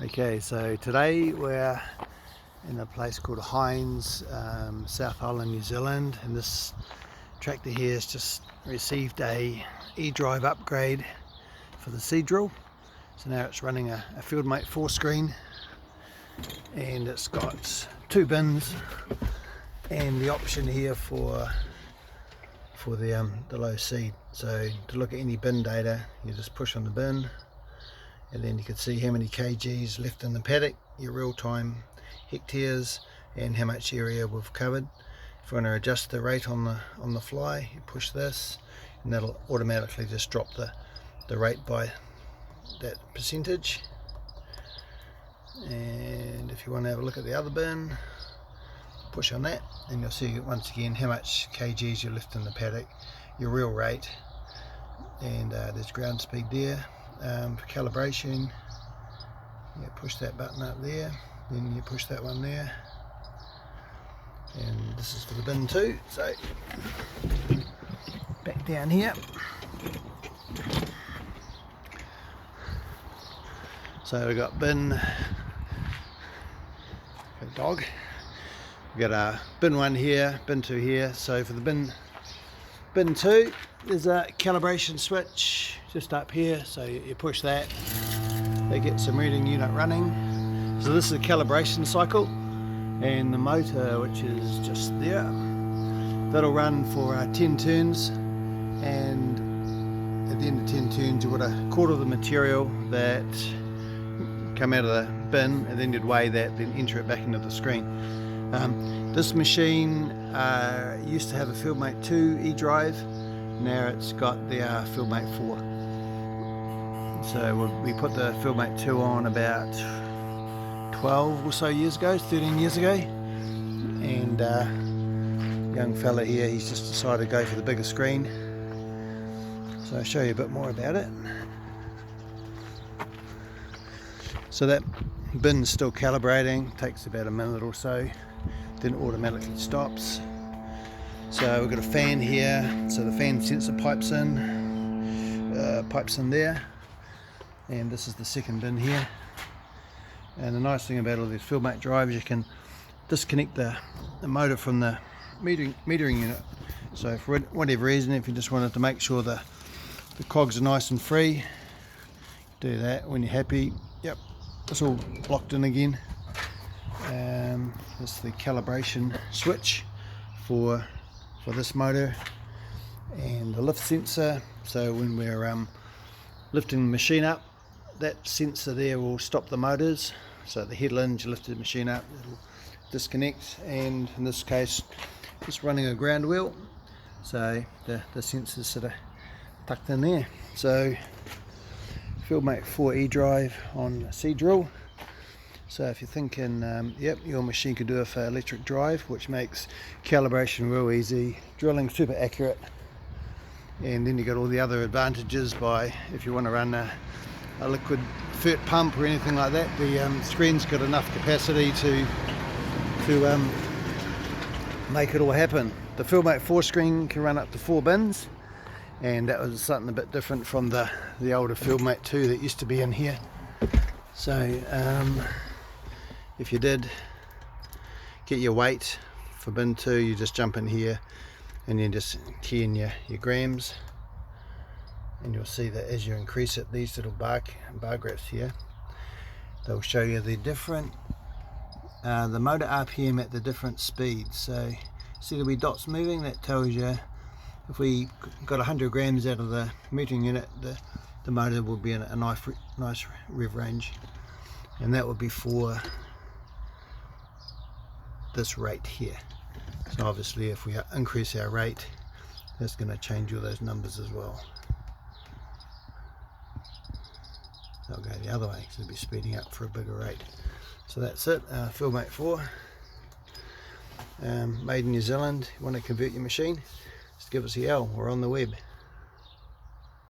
Okay, so today we're in a place called Hines, South Island, New Zealand, and this tractor here has just received a eDrive upgrade for the seed drill. So now it's running a FieldMate 4-screen, and it's got 2 bins and the option here for the low seed. So to look at any bin data, you just push on the bin, and then you can see how many kgs left in the paddock, your real-time hectares, and how much area we've covered. If you want to adjust the rate on the fly, you push this, and that'll automatically just drop the rate by that percentage. And if you want to have a look at the other bin, push on that, and you'll see once again how much kgs you left in the paddock, your real rate, and there's ground speed there. For calibration, you push that button up there, then you push that one there, and this is for the bin too. So back down here, so we've got bin, dog, we've got bin 1 here, bin 2 here. So for the bin 2, there's a calibration switch just up here, so you push that, they get some reading unit running. So this is a calibration cycle, and the motor, which is just there, that'll run for 10 turns, and at the end of 10 turns you would a quarter of the material that come out of the bin, and then you'd weigh that, then enter it back into the screen. This machine used to have a FieldMate 2 eDrive. Now it's got the FieldMate 4. So we put the FieldMate 2 on about 12 or so years ago, 13 years ago, and young fella here, he's just decided to go for the bigger screen. So I'll show you a bit more about it. So that bin's still calibrating, takes about a minute or so, then automatically stops. So we've got a fan here, so the fan sensor pipes in there, and this is the second bin here. And the nice thing about all these FieldMate drives, you can disconnect the motor from the metering unit. So for whatever reason, if you just wanted to make sure the cogs are nice and free, do that. When you're happy, yep, it's all locked in again. That's the calibration switch for this motor, and the lift sensor. So when we're lifting the machine up, that sensor there will stop the motors. So the head lunge, you lift the machine up, it'll disconnect, and in this case just running a ground wheel, so the sensor's sort of tucked in there. So FieldMate 4 eDrive on a seed drill. So if you're thinking, yep, your machine could do it for electric drive, which makes calibration real easy, drilling super accurate, and then you got all the other advantages by, if you want to run a liquid fert pump or anything like that, the screen's got enough capacity to make it all happen. The FieldMate 4 screen can run up to 4 bins, and that was something a bit different from the older FieldMate 2 that used to be in here. So if you did get your weight for bin 2, you just jump in here and then just key in your grams, and you'll see that as you increase it, these little bar graphs here, they'll show you the different the motor RPM at the different speeds. So see the wee dots moving, that tells you if we got 100 grams out of the metering unit, the motor will be in a nice rev range, and that would be for this rate here. So obviously if we increase our rate, that's going to change all those numbers as well. They'll go the other way, so it'll be speeding up for a bigger rate. So that's it, FieldMate 4, made in New Zealand. You want to convert your machine, just give us a yell. We're on the web.